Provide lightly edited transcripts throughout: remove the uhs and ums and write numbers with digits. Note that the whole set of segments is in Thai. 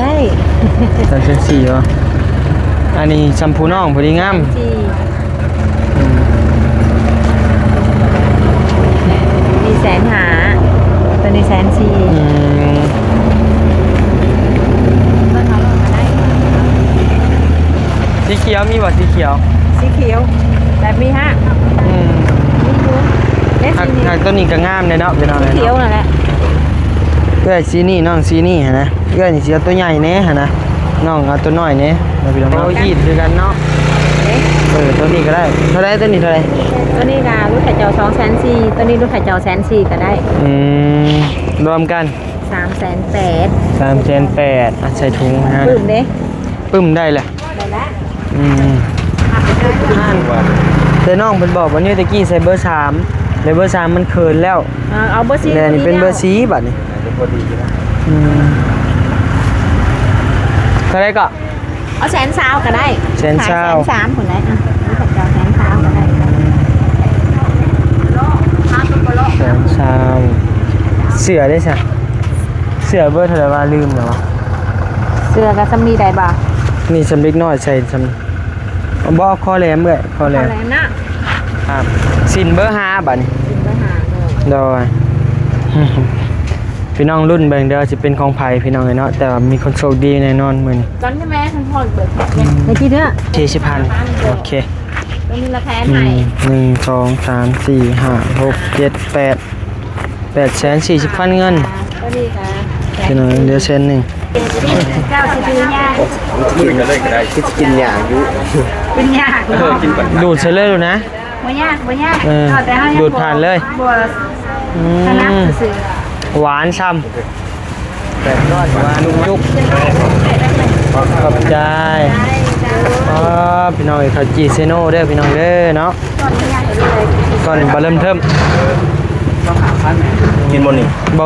ได้3,400เหรออันนี้แชมพูน้องพอดีงามมี150,000ตัวนี้140,000ต้นเขาลงมาได้สีเขียวมีบ่สีเขียวแบบมีฮะมีดูเล็กสีนี้ตัวนี้ก็งามเลยเนาะพี่น้องเลยเขียวนั่นแหละเพื่อสีนี่น้องสีนี่ฮะนะเพื่อนี่สีตัวใหญ่เนี้ยฮะนะน้องเอาตัวน้อยเนี้ยเราพี่น้องเรายีดด้วยกันเนาะตัวนี้ก็ได้เท่าไรตัวนี้เท่าไรตัวนี้ก็รุ่นไข่เจียว240,000ตัวนี้รุ่นไข่เจียว140,000ก็ได้รวมกัน380,000ใส่ถุงฮะปึ้มเด้ปึ้มได้แหละได้ละแต่น้องเป็นบอกว่านี่ตะกี้ใส่เบอร์3เลยเบอร์3มันเคินแล้วเอาเบอร์4แต่นี่เป็นเบอร์4บัดนี่เท่าไรก็เอา120,000ก็ได้130,000คนได้รุ่นไข่เจียว130,000ก็ได้เสือได้ใช่เสือเบอร์เท่าไรว่าลืมเหรอเสื้อก็จะมีได้บ่นี่สำลิกน้อยใส่สำบอกคอแหลมเลยคอแหลมนะครับสินเบอร์5บัดนี้สินเบอร์5โดยพี่น้องรุ่นเบิ่งเด้อจะเป็นของไผพี่น้องเนาะแต่ว่ามีคนโชคดีแน่นอนมื้อนี้ตอนนี้แม่ทั้งพ่อเบิดในที่เด้อ40,000โอเคตรงนี้ราคาใหม่1 2 3 4 5 6 7 840,000เงินก็ดีค่ะพี่น้องเดี๋ยวเซ็น1เจ้าสิกินยากกินอะไรก็ได้คิดกินอย่างอยู่เป็นยากดูดเสร็จเลยดูนะบ่ยากแต่เฮาดูดผ่านเลยถนัดซื่อหวานช้ำแต่ก็หวานจุกขอบใจพี่น้องเขาจีเซโน่เด้อพี่น้องเด้อเนาะก่อนบะเริ่มเทิมกินบนนี่บ่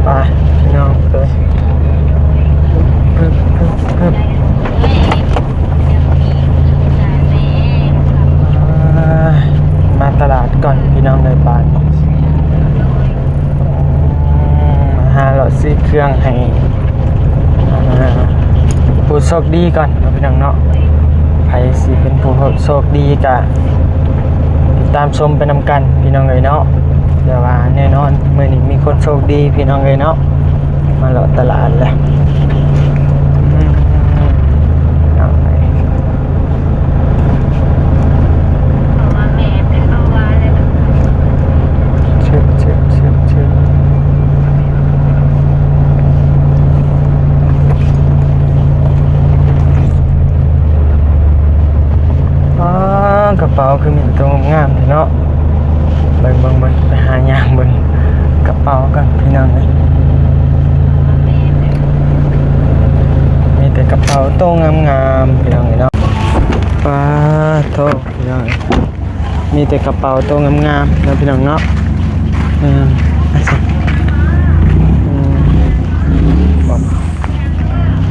ไปพี่น้องเลยมาตลาดก่อนพี่น้องเลยบ้านหาเราซื้อเครื่องให้ผู้โชคดีก่อนพี่น้องเนาะใครสิเป็นผู้โชคดีกะติดตามชมไปนำกันพี่น้องเลยเนาะเดี๋ยวว่าแน่นอนเมื่อนี้มีคนโชคดีพี่น้องเลยเนาะมาเลาะตลาดแล้วกระเป๋าคือมีตัวงามเนาะเบิ่งไปหายางเบิ่งกระเป๋ากันพี่น้องเลยมีแต่กระเป๋าโตงามๆพี่น้องเลยเนาะป้าโตพี่น้องมีแต่กระเป๋าโตงามๆแล้วพี่น้องเนาะ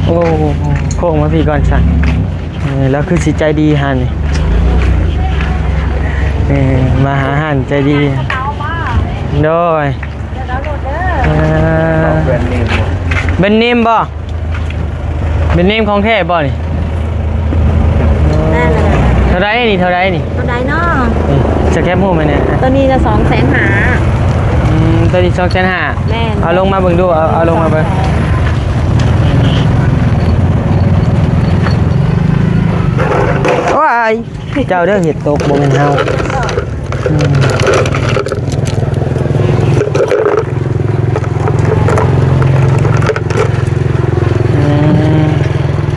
โอ้โค้งมาพี่ก่อนสั่นแล้วคือสิใจดีฮะนี่มาหาอาหารใจดีโดยแบรนด์เนมเป็นเนมบ่เป็นเนมของแท้บ่นี่เท่าไรนี่เท่าไรเนาะจะแคปหูไหมเนี่ยตัวนี้จะ250,000ตัวนี้250,000แม่เอาลงมาเบิ่งดูเอาลงมาเบิ่งว้ายเจ้าเด้อเห็ดตกบ่แม่นเฮา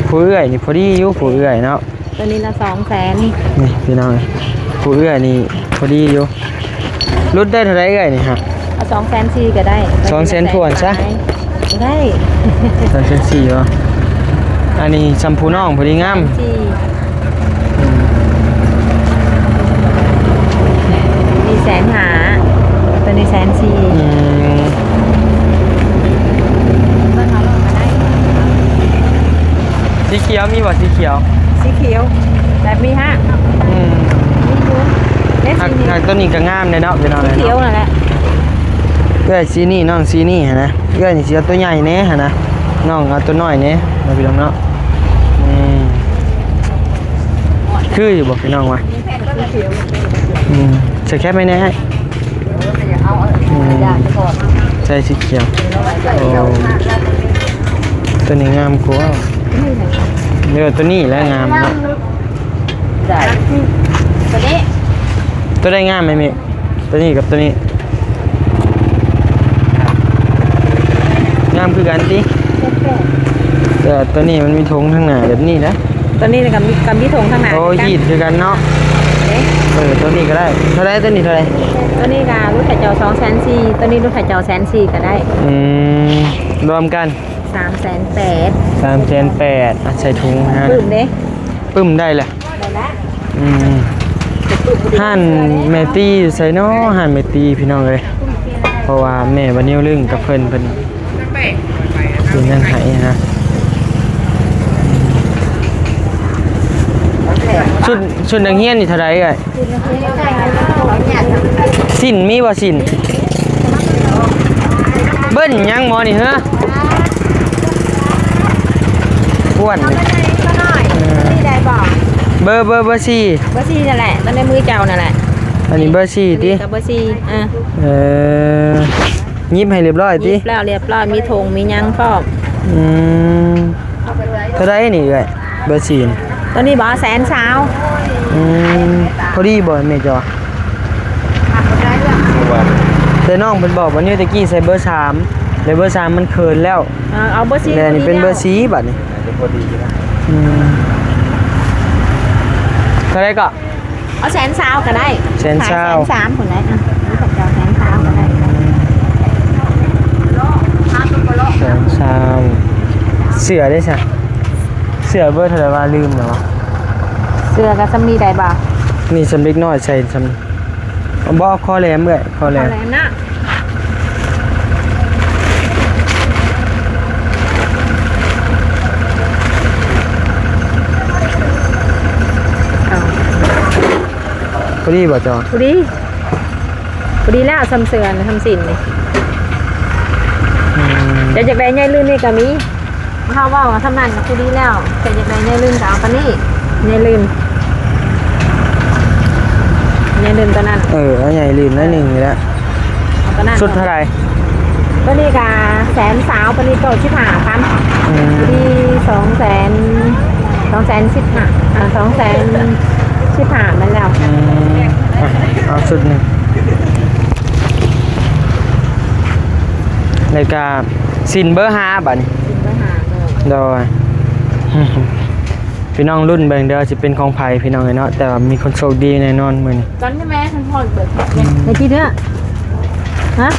ผู้เอื้อยนี่พอดีอยู่ผู้เอื้อยเนาะตัวนี้ละ200,000นี่พี่น้องผู้เอื้อยนี่พอดีอยู่ลดได้เท่าไรเอื้อยนี่ฮะเอา240,000ก็ได้200,000ทวนซะได้240,000เหรออันนี้แชมพูน้องพอดีงามมี150,000ตัวนี้140,000ต้นเขาลงมาได้สีเขียวมีบ่สีเขียว สีเขียวแบบมีฮะ อืม มีอยู่เด้ หัก สีนี้ หักตัวนี้ก็งามเลยเนาะพี่น้อง สี เลย เขียว เนาะ นั่นแหละ เอ้ยสีนี่น้องสีนี่หั่นนะเอ้ยนี่สิเอาตัวใหญ่แน่หั่นนะน้องเอาตัวน้อยแน่เนาะพี่น้องเนาะอืมคืออยู่บ่พี่น้องวะ สีเขียว อืมใส่แคปไหมเนี่ยอืมใส่สีเขียวโอ้ตัวนี้งามกว่าเดี๋ยวตัวนี้แหล้วงามเนาะ ได้ตัวนี้ ตัวได้งามไหมเมฆตัวนี้กับตัวนี้งามคือกันติแต่ตัวนี้มันมีธงข้างหน้าแบบนี้นะ ตัวนี้กับมีธงข้างหน้า โอ้ยีดคือกันเนาะ เด้ ตัวนี้ก็ได้เท่าไรตัวนี้เท่าไร ตัวนี้ก็รุ่นไข่เจ้า204,000ตัวนี้รุ่นไข่เจ้า104,000ก็ได้ อืมรวมกัน 380,000 3,800,000ใส่ถุงฮะ ปึ้มเด้ ปึ้มได้แหละ ได้ละ อืมห่านแม่ตีใส่เนาะห่านแม่ตีพี่น้องเลยเพราะว่าแม่วันนี้ลึงกับเพิ่นเป็นนั่นไหนะชุดนักเรียนนี่เท่าไรเอ่ยสินมีบ่สินเบิ้ลยังหมอนี่เหรออ้วนนี่ นี่ได้บ่ เบอร์สี่ เบอร์4นั่นแหละตอนในมือเจ้านั่นแหละ อันนี้เบอร์สี่ติ กับเบอร์4ยิบให้เรียบร้อยติ ยิบแล้วเรียบร้อยมีธงมียังพร้อม อืมเท่าไรนี่เอ่ยเบอร์สี่นี่ ตัวนี้บ่แสนสาว อืมพอดีบ่แม่จอ ว่า แต่น้องเพิ่นบอกว่านี่ตะกี้ใส่เบอร์3แล้วเบอร์3มันเคินแล้ว เอาเบอร์4 แล้วนี่เป็นเบอร์4บัดนี้ จะพอดีนะ อืมเท่าไรก็ เอาแสนสาวก็ได้ แสนสาว ขาย130,000คนได้อ่ะนี่กับเจ้าแสนสาวก็ได้ เสือได้ซะเสือเบอร์เท่าไหร่ว่าลืมแล้ววะ เสื้อกับสำลีได้บ่ นี่สำเล็กน้อยใส่สำบ่คอแหลมเอ้ยคอแหล เอา ม แหลมนะเอา พอดีบ่จอ พอดีแล้วซ้ำเสือนะทำสินนี่ อืม เดี๋ยวจากใดใหญ่ลื่นนี่ก็มีเขาว่าทำนั่นก็พอดีแล้วแต่จากใดใหญ่ลื่นก็เอาปะนี่ใหญ่ลื่นตัวนั้น เอาใหญ่ลืมแล้วหนึ่งนี่แหละ เอาตัวนั้น สุดเท่าไหร่ ตัวนี้ก็แสนสาวตัวนี้โตชิบหาพัน อืม ตัวนี้215,000นั่นแล้ว อืมอ่ะเอาสุดหนึ่งในกาสินเบอร์5บัดนี้ สินไปหาเลย โดย พี่น้องรุ่นเบิ่งเด้อสิเป็นของไผพี่น้องเนาะแต่ว่ามีคนโชคดีแน่นอนมื้อนี้ ตอนนี้แม่ท่านพ่อเบิกเนี่ยในที่เนี้ยฮะ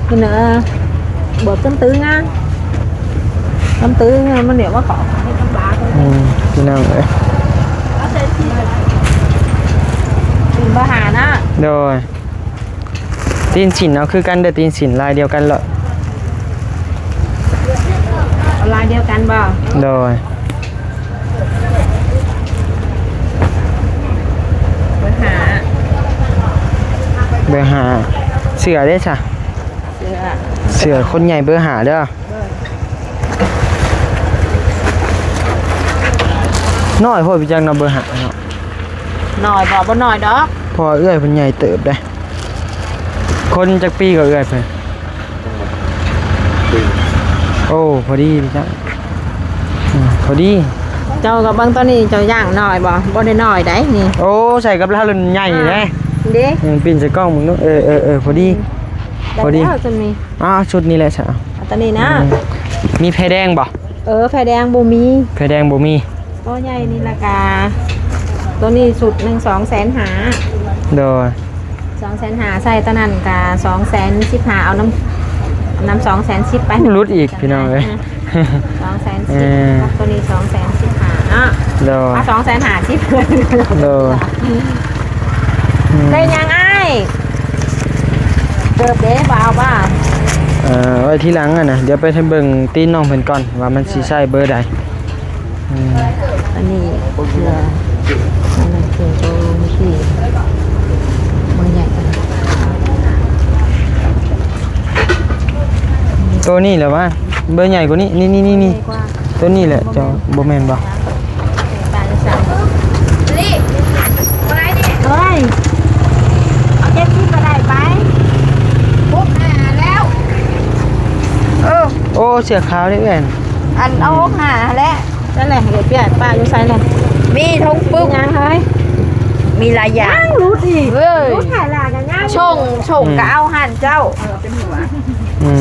คือเนื้อเบิกต้นตื้องานต้นตื้อมันเดี๋ยวว่าขอให้ต้นบาเลย พี่น้องเอ้ย สินไปหานะ โดยตีนสินเอาคือกันเด้อตีนสินลายเดียวกันเหรอ เอาลายเดียวกันบ่ โดย ไปหา เบอร์5เสือได้จ้ะ เสื้อ เสือคนใหญ่เบอร์5เด้อน้อยโพดพี่จังเนาะเบอร์5เนาะ หน่อยบ่หน่อยดอก พอเอื้อยเพิ่นใหญ่เติบได้คนจักปีก็เอื้อยเพิ่นโอ้พอดีพี่จังพอดี เจ้ากับเบางตัวนี้เจ้าย่างหน่อยบ่ได้หน่อยได้นี่ โอ้ใส่กับลารุ่นใหญ่เด้ เด้ ปิ่นใส่กล้องมึงเนาะพอดี พอดี แล้วจะมี ชุดนี้แหละจ้ะ เอาตัวนี้นะ มีไผแดงบ่ ไฟแดงบ่มี ไผแดงบ่มี ตัวใหญ่นี่ราคาตัวนี้สุด200,000หา โดย 200,000หาใส่ตัวนั้นก็215,000เอาน้ำ210,000ไป รุดอีกพี่น้องเอ้ย 210,000ตัวนี้215,000อ่ะ โดย เอา250,000เพื่อน โดย ได้ยังไอ้เติบเด้บ่เอาบ่า ไว้ที่หลังอ่ะนะเดี๋ยวไปให้เบิ่งตีนน้องเพิ่นก่อนว่ามันสิใช่เบอร์ใด อันนี้เสืออันนั้นเสือโตมิที่เบอร์ใหญ่กัน ตัวนี้แหละว่าเบอร์ใหญ่กว่านี้นี่ กว่า ตัวนี้แหละเจ้าบ่แม่นบ่ ตาจะสั่งนี่อะไรนี่เฮ้ยเอาเจ็ดที่มาได้ไปปุ๊บแล้วโอ้เสื้อขาวได้แม่น อันเอาหาแล้วนั่นแหละเดี๋ยวเปลี่ยนป้าอยู่ไซน์เลยมีทงปึ๊บยังเฮ้ยมีหลายอย่างรู้ดิรู้ถ่ายหลายกันย่างชงก็เอาหันเจ้าเป็นหัว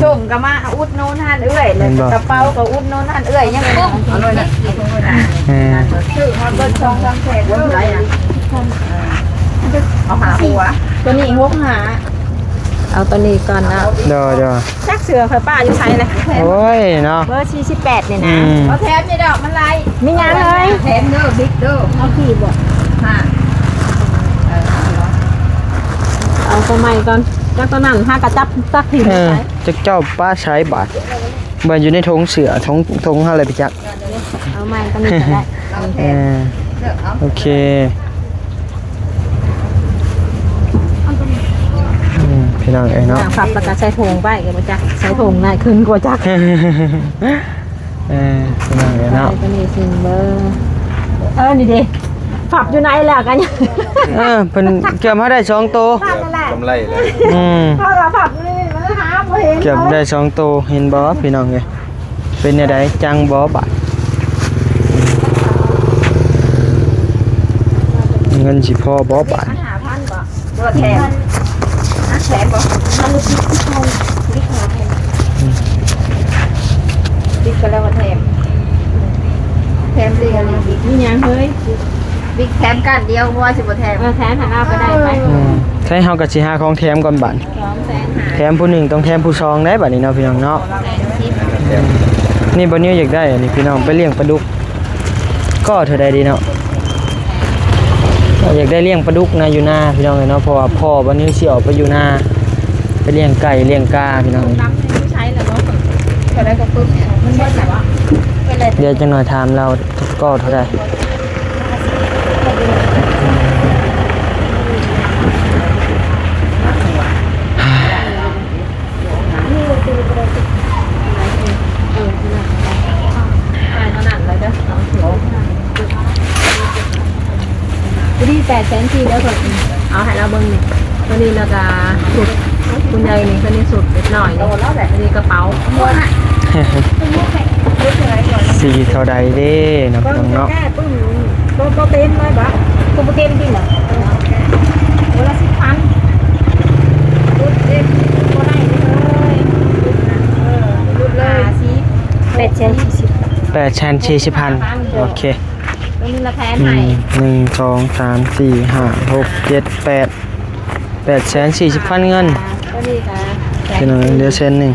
ชงก็มาอุดโน่นหันเอื้อยแล้วกระเป๋าก็อุดโน่นหันเอื้อยยังปุ๊บเอาเลยนะชื่อมันก็ชงทำแขกว่าอะไรอ่ะเอาหาหัวตัวนี้หกหาเอาตัวนี้ก่อนนะ เด้อ ชักเสือค่ะป้าอยู่ไซน์เลย โอ้ยเนาะ เบอร์48เนี่ยนะ เอาแถมจะดอกมันไร มีงานเลย แถมเด้อบิ๊กเด้อ เอาขี่บ่ ค่ะ เอาตัวใหม่ก่อนจากตัวนั้นห้ากระจับสักที จักเจ้าป้าใช้บาทบ่อยู่ในถุงเสือถุงอะไรไปจัก เอาใหม่ก็มีก็ได้ โอเคพี่น้องเอ้ยเนาะ ฝับแล้วก็ใช้ถุงไปก็บ่จักใช้ถุงง่ายขึ้นกว่าจัก พี่น้องเอ้ยเนาะ ก็มีซิมเบอร์นี่ดิฝับอยู่ไหนล่ะกัน เพิ่นเก็บมาได้2ตัว กำไรเลย เขาเราฝับนี่มันหาบ่เห็น เก็บได้2ตัวเห็นบ่พี่น้องเอ้ยเป็นจังไดจังบ่บาดเงินสิพอบ่บาด มันหาพันบ่ตัวแถมแถมบ่มันลูกบิ๊กแถมบิ๊กก็แล้วว่าแถมแถมเรียนบิ๊ก มีหยังเฮ้ย บิ๊กแถมกันเดียวว่าสิบ่แถม แทนหาเอาก็ได้ไป ใช้เฮาก็สิหาของแถมก่อนบัด 200,000 แถมผู้หนึ่งต้องแถมผู้สองได้บัดนี้เนาะพี่น้องเนาะนี่บ่นิวอยากได้อันนี้พี่น้องไปเลี้ยงปลาดุกก็เท่าใดดีเนาะอยากได้เลี้ยงปลาดุกนะอยู่หน้าพี่น้องเนาะเพราะว่าพ่อบ่นิวสิออกไปอยู่หน้าไปเลี้ยงไก่เลี้ยงกาพี่น้อง น้ำที่ใช้แล้วบ่ก็ได้ก็ปึ๊บมันเบิดแล้วบ่เป็นไร เดี๋ยวจังหน่อยถามเราก็เท่าใดที่800,000แล้วก็เอาให้เราเบิ่งนี่ตัวนี้แล้วก็สุดคุณยายนี่ตัวนี้สุดเล็กน้อยนี่ตัวนี้กระเป๋า สีเท่าใดเด้เนาะพี่น้องเนาะ แค่ปึ้งโปรตีนเลยบ่โปรตีนจริงเหรอวันละ10,000รุดเด็กบ่ได้เลยรุดเลย840 8,040,000โอเค ตัวนี้ละแพนให้ 1 2 3 4 5 6 7 8 840,000เงิน ตัวนี้ค่ะ พี่น้องเดี๋ยวเซ็นหนึ่ง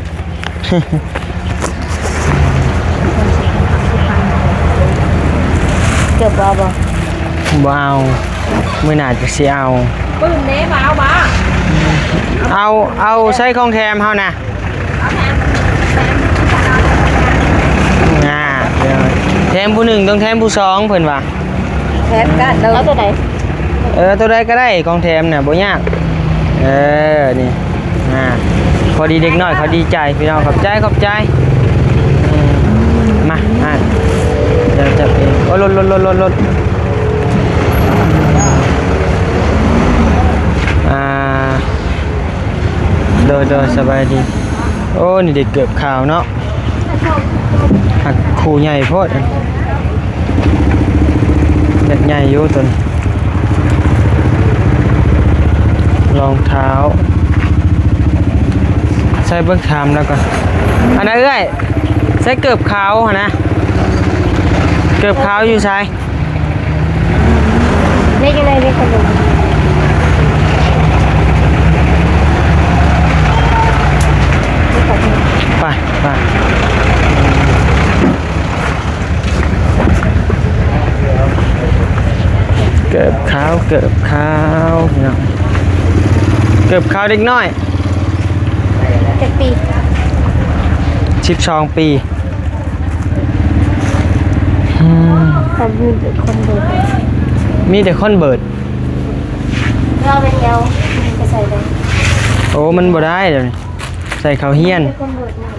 เกือบบ่ บ่เอามื้อหน้าจะสิเอา ปึ้งเด้บ่เอาบ่ เอาใช้ของแถมเฮานะเดี๋ยวแถมผู้หนึ่งต้องแถมผู้สองเพิ่นว่า แพนกันเอาตัวไหน ตัวใดก็ได้ของแถมน่ะบ่ยากนี่พอดีเด็กน้อยเขาดีใจพี่น้องขอบใจมาเดี๋ยวจะเองโอ้รถโดยสบายดีโอ้นี่เด็กเกือบข่าวเนาะหักคู่ใหญ่โพดเด็กใหญ่อยู่ตนรองเท้าใส่เบิ้งถามแล้วก่อนอันนั้นเอ้ยใส่เกือบขาวนะเกือบขาวอยู่ใส่ นี่ก็เลยนี่คนดูไปเกือบขาวเนาะเกือบขาวเด็กน้อย 7 ปี 12 ปี ทำมีแต่คนเดิน มีแต่คนเบิด เราเป็นเดียวจะใส่เลย โอ้มันบ่ได้เดี๋ยวนี้ใส่ข้าวเฮียน คนเดินนะ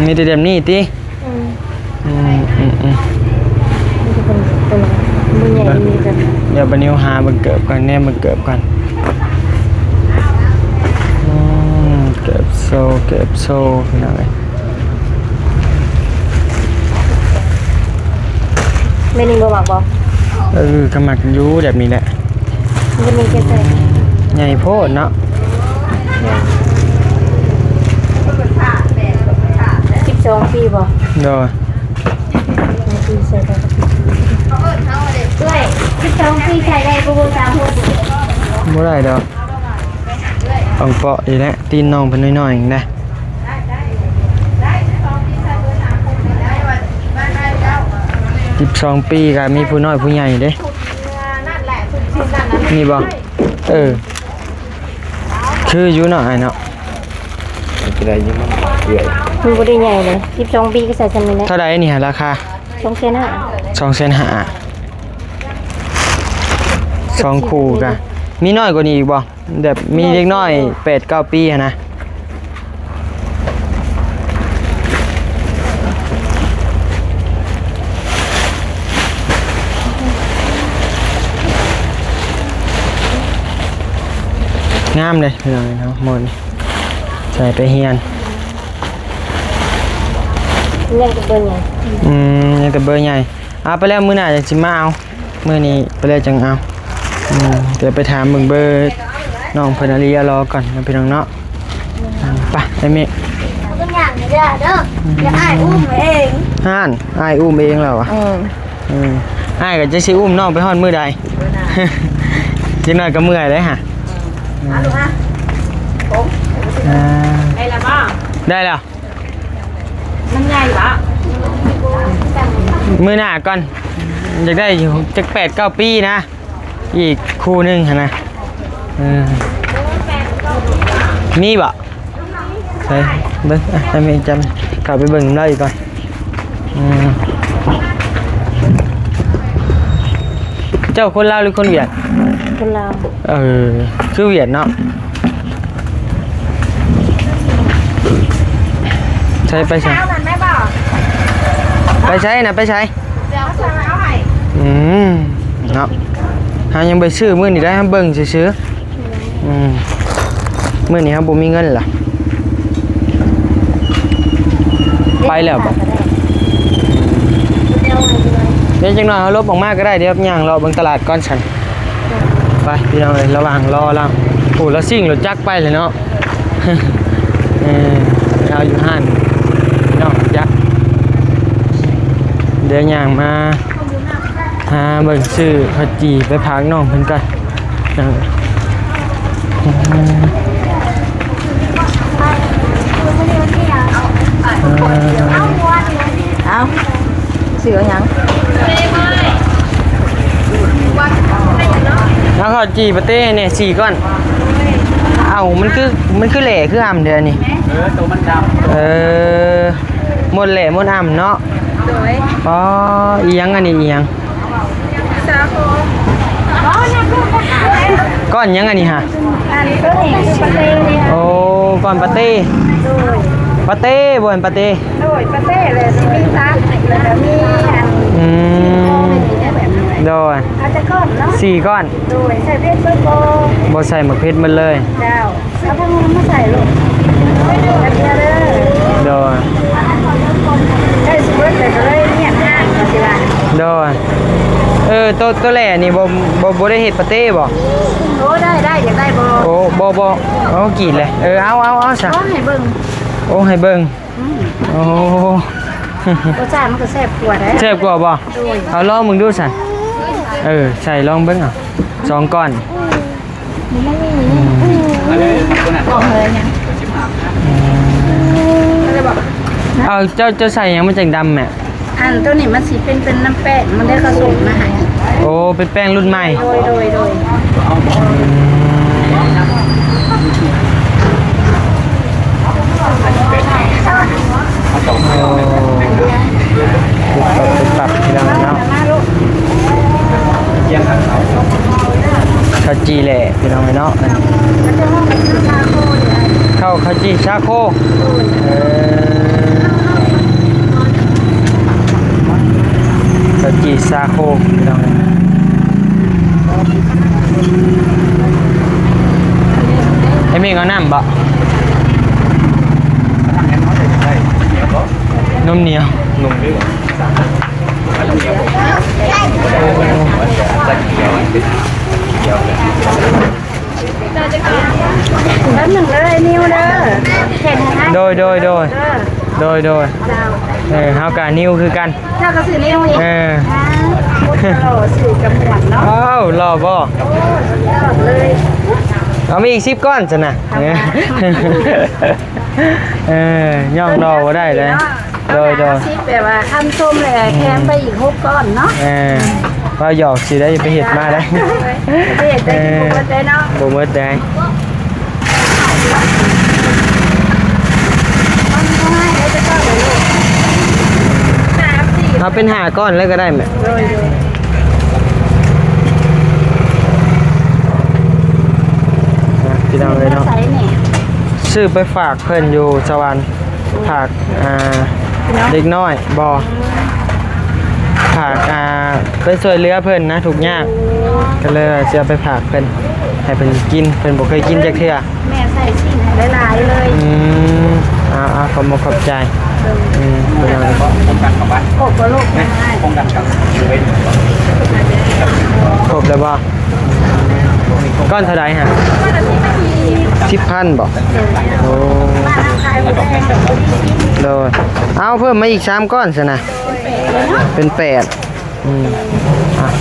มีแต่แบบนี้ติ อืม อืม มีแต่คนตัวมือใหญ่มีกัน เดี๋ยวบันนิวหาบังเกิบก่อนแน่บังเกิบก่อนเก็บโซ่พี่น้องเอ้ย ไม่นิ่งบ่บอกบอก กำมักอยู่แบบนี้แหละ มันมีแค่ใส่ ใหญ่โพดเนาะ 12 ปีบ่ โดย ปีใส่ได้ด้วย12 ปีใส่ได้บ่ตามหัว บ่ได้ดอกต้องเปาะอีกแล้วตีนน้องเพิ่นน้อยๆอีกนะ12 ปีก็มีผู้น้อยผู้ใหญ่เด้นี่บ่คืออยู่เนาะไอ้เนาะ จะได้ยังมันเปื่อย มันบ่ได้ใหญ่เลย12 ปีก็ใส่ซั่นนี่แหละ เท่าใดนี่ฮะราคา 2,500 2คู่กะมีน้อยกว่านี้อีกบ่แบบมีเด็กน้อย 8-9 ปีหันนะงามเลยพี่น้องเนาะหมดนี่ใส่ไปเฮียน ยังจะเบิ่งหยัง ยังแต่เบอร์ใหญ่เอาไปแล้วมื้อหน้าจะสิมาเอามื้อนี้ไปแล้วจังเอาเดี๋ยวไปถามเบิ่งเบอร์น้องเพิ่นอาริยารอก่อนนะพี่น้องเนาะไปไอ้เมฆ ก็อย่างนี้เด้ออย่าอ้ายอุ้มเอง ห่านอ้ายอุ้มเองแล้วอ่ะอ้ายก็จะสิอุ้มน้องไปฮอดมื้อใดจังน้อยก็เมื่อยเลยฮะลูกฮะได้แล้วบ่ ได้แล้ว มันใหญ่บ่ มื้อหน้าก่อนอยากได้อยู่จัก8-9 ปีนะอีกคู่หนึงหั่นนะมีบ่ใช่เบิ่งให้แม่จำกลับไปเบิ่งได้ก่อนเจ้าคนลาวหรือคนเวียด คนลาว คือเวียดเนาะใช่ไปใช่ เอามันได้บ่ ไปใช้นะไปใช้ เดี๋ยวสั่งเอาให้ เนาะหายังไปซื้อมื้อนี้ได้ห้ามเบิ่งซื้อมื้อนี้ครับบ่มีเงินล่ะไปแล้วบ่เดี๋ยวจังหน่อยเอารถออกมาก็ได้เดี๋ยวย่างรอเบิ่งตลาดก่อนฉันไปพี่น้องเอ้ยระหว่างรอแล้วโอ้แล้วซิ่งรถจักรไปเลยเนาะเอาอยู่ห้านเนาะจักรเดี๋ยวย่างมาหาเบิ่งซื้อข้าวจี่ไปพักน้องเพิ่นก่อนเอาเสือหยัง แล้วข้าวจี่ปะเต้เนี่ย4 ก้อนมันคือแหล่คืออ่ำเด้อนี่ตัวมันดำหมดแหล่หมดอ่ำเนาะโดยอ๋ออีหยังอันนี้อีหยังสาโคก้อนหยังอันนี้ฮะ อันตัวนี้คือปลาเต้เนี่ย โอ้ก้อนปะเต้ปะเต้บ่เห็นปะเต้ โดยปลาเต้เลยสิมีซักแล้วก็มีอัน โดย อาจจะก้อนเนาะ 4 ก้อน โดยใส่เพชรเบอร์โบ บ่ใส่มะเขือมันเลย เจ้าแล้วพวกมันมาใส่ลูกกันเยอะเลย โดย ได้สมมติเลยเนี่ยห้างมาสิล่ะ โดยตัวแหล่นี่บ่ได้เฮ็ดปะเต้บ่ โอ้ได้อยากได้โบ โอ้บ่เอากินเลยเอาซะ โอ้ให้เบิ่ง โอ้ให้เบิ่งโอ้ รสชาติมันก็แซ่บกว่าได้ เจ็บกว่าบ่เอาลองมึงดูสันใส่ลองเบิ่งเอา2 ก้อนเอาเจ้าใส่หยังมันจังดำแม่ อันตัวนี้มันสิเป็นน้ำแป้งมันได้กระสุนมาให้ โอ้เป็นแป้งรุ่นใหม่ โดย ปรับพี่น้องเนาะข้าวจีแหละพี่น้องเนาะข้าวจีชาโคข้าวจีชาโคพี่น้องไอ้เมฆเอาน้ำบ่นมเหนียวนมด้วยแล้วหนึ่งเลยนิ้วเด้อเห็นไหม โดยเฮากะนิ้วคือกัน เจ้าก็สื่อนิ้วอีกโอ้สื่อกำหนดเนาะ อ้าวรอบ่ เลย เอามีอีก10ก้อนจ้ะนะย่องรอบ่ได้เลยโดย ซิปแบบว่าทำส้มเลยแคมไปอีก6ก้อนเนาะ ว่าหยอกสิได้ไปเฮ็ดมาได้ เด็ดได้กินหมดเลยเนาะ บ่หมดได้เอาเป็น5ก้อนแล้วก็ได้แม่พี่น้องเลยเนาะซื้อไปฝากเพิ่นอยู่สวรรค์ฝากเด็กน้อยบ่ฝากไปช่วยเหลือเพิ่นนะทุกอย่างก็เลยสิเอาไปฝากเพิ่นให้เพิ่นกินเพิ่นบ่เคยกินจักเทื่อ แม่ใส่ชิ้นให้หลายๆเลย ขอบคุณขอบใจพี่น้อง ป้องกันกับบ้าน โอ้ก็ลูกง่าย ป้องกันกับเว้น ครบแล้วบ่ก้อนเท่าใดฮะ10,000บ่โอ้โดยเอาเพิ่มมาอีก3ก้อนซะนะเป็น8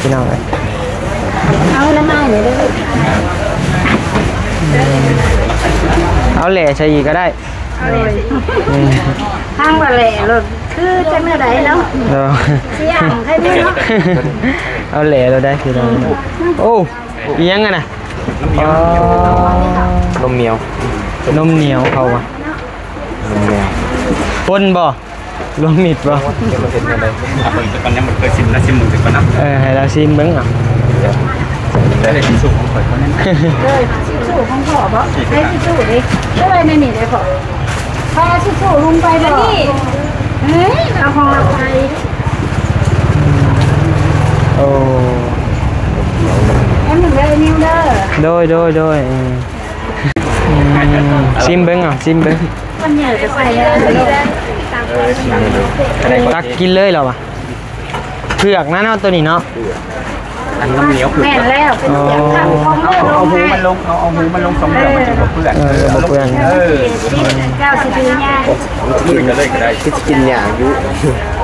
พี่น้องเอ้ย เอาละไม้เลยด้วย เอาแหล่ใส่อีกก็ได้ เอาเลยทางว่าแหล่รถคือจังได๋เนาะ เนาะ เสียงให้พี่เนาะ เอาแหล่เราได้พี่น้องโอ้อีหยังอ่ะนะ นมเหนียวน มเหนียวเขาอ่ะ นมเหนียว ปนบ่รวมมิดบ่ เดี๋ยวมาเห็นอะไรเปิดตอนนี้มันเคยชิมแล้วชิมมือกันนะ ให้เราซิมเบิ่งอ่ะ ได้ชิมสุกของข่อยเขาเนี่ย เลยชิสู้ของพ่อบ่ให้ชิสู้ดิด้วยในนี่ได้พ่อพาชิสู้ลงไปบ่นี่เฮ้ยเอาของเราไป โอ้ ให้มันเลยนิ้วเด้อ โดยซิมเบิ่งอ่ะซิมเบิ่ง มันใหญ่จะใส่อะไร ตักกินเลยเหรอวะเผือกนะเนาะตัวนี้เนาะ อันน้ำเหนียวคือ แม่นแล้วเป็นเสียงข้างของเมื่อล เอา ง หู ให้ มันลงเอาหูมันลงสองเดือนมันจะบ่เปื้อน บ่เปื้อน เจ้าสิดื้อยาก กินเลยก็ได้ที่กินอย่างยุ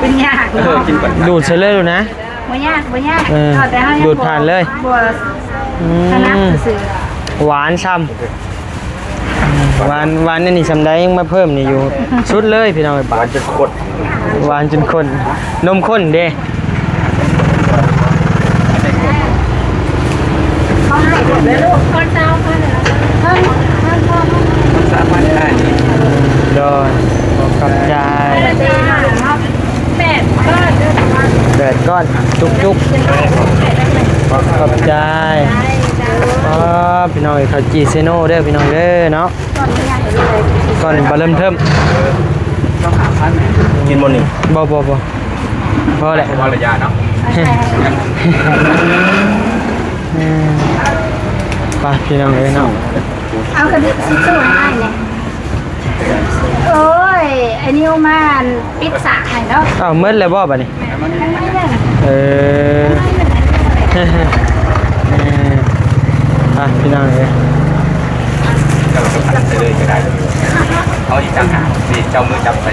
เป็นยาก กินก่อน ดูดเสร็จเลยดูนะ บ่ยากแต่เฮา ดูดผ่านเลย บ่ถนัดซื่อ หวานซ้ำหวานนี่ซ้ำได้ยังมาเพิ่มนี่อยู่สุดเลยพี่น้องไอ้ปา มันจะขด หวานจนข้นนมข้นเด้ เขาให้หมดเลยลูกคนเจ้าคนเพิ่นพ่อ สามารถได้ โดยขอบใจ ตีหน่อยเนาะ8ก้อน 8ก้อนจุกขอบใจพี่น้องข้าวจีเซโน่เด้อพี่น้องเด้อเนาะก่อนบ่เริ่มเทิม กินบนนี่ บ่พอแหละ พอระยะเนาะ ไปพี่น้องเอ้ยเนาะ เอากระดิ่งซิสู้ให้เนี่ยโอ้ยไอ้นิ้วมันปิดสระให้เนาะ อ้าวหมดแล้วบ่บัดนี้ ไม่ได้ พี่น้องเอ้ย เราจะผัดไปเลยก็ได้เอาอีกต่างหากนี่เจ้ามือจับไป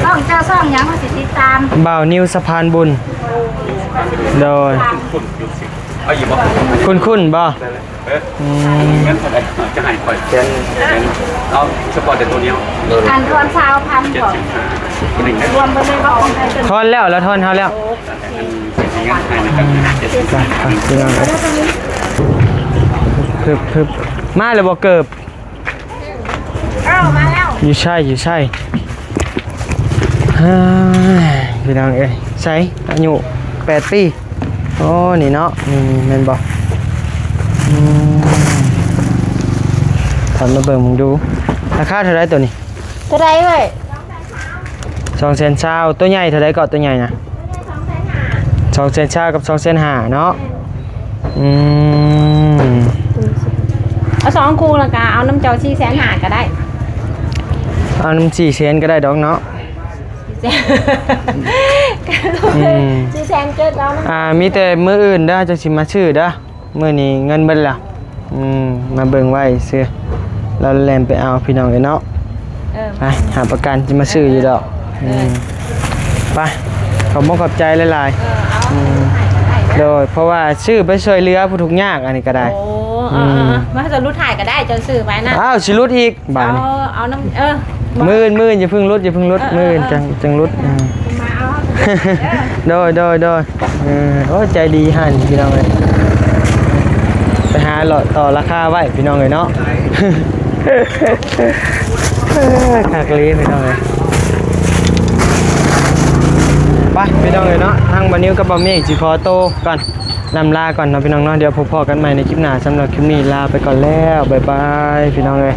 ต้องเจ้าซ่องยังมาสิติดตาม บ่าวนิวสะพานบุญโดย คุณยุสิเอาอยู่บ่ คุ้นบ่ งั้นอะไรจะให้ข่อยเป็นเอาเฉพาะแต่ตัวเดียว อันทอน1,000บ่รวมไปเลยว่าของใครเป็น ทอนแล้วทอนเฮาแล้ว งั้นให้นะครับ70 ไปพี่น้องเอ้ยพึบมาแล้วบ่เกิบ เอ้ามาแล้ว อยู่ใช่ พี่น้องเอ้ยใส่อายุ8 ปีโอ้นี่เนาะนี่แม่นบ่ทำมาเบิ่งมึงดูราคาเท่าไรตัวนี้ เท่าไรเว้ย 200,000ตัวใหญ่เท่าไรก็ตัวใหญ่นะ200,000กับ250,000เนาะเอา2คู่ละกะเอาน้ำเจ้า400,000ก็ได้ เอาน้ำ400,000ก็ได้ดอกเนาะ 400,000เกิดแล้วนะ มีแต่มื้ออื่นเด้อจังสิมาชื่อเด้อมื้อนี้เงินเบิดแล้วมาเบิ่งไว้ซื้อเราแล่นไปเอาพี่น้องเอ้ยเนาะไปหาประกันสิมาซื้ออยู่ดอกไปขอบใจหลายๆโดยเพราะว่าชื่อไปช่วยเหลือผู้ทุกข์ยากอันนี้ก็ได้ โอ้มาจะรุดถ่ายก็ได้จะซื้อไว้นะ อ้าวสิรุดอีกบาดนี้ เอาน้ำมื้ออย่าเพิ่งรุดมื้อจังรุดมาเอา โดยโอ้ใจดีหั่นพี่น้องเอ้ยไปหาหลอดต่อราคาไว้พี่น้องเอ้ยเนาะคักลีพี่น้องเอ้ยไปพี่น้องเอ้ยเนาะทางบ่นิ้วกับบ่เมฆสิขอโตวก่อนนำลาก่อนเนาะพี่น้องเนาะเดี๋ยวพบกันใหม่ในคลิปหน้าสำหรับคลิปนี้ลาไปก่อนแล้วบ๊ายบายพี่น้องเอ้ย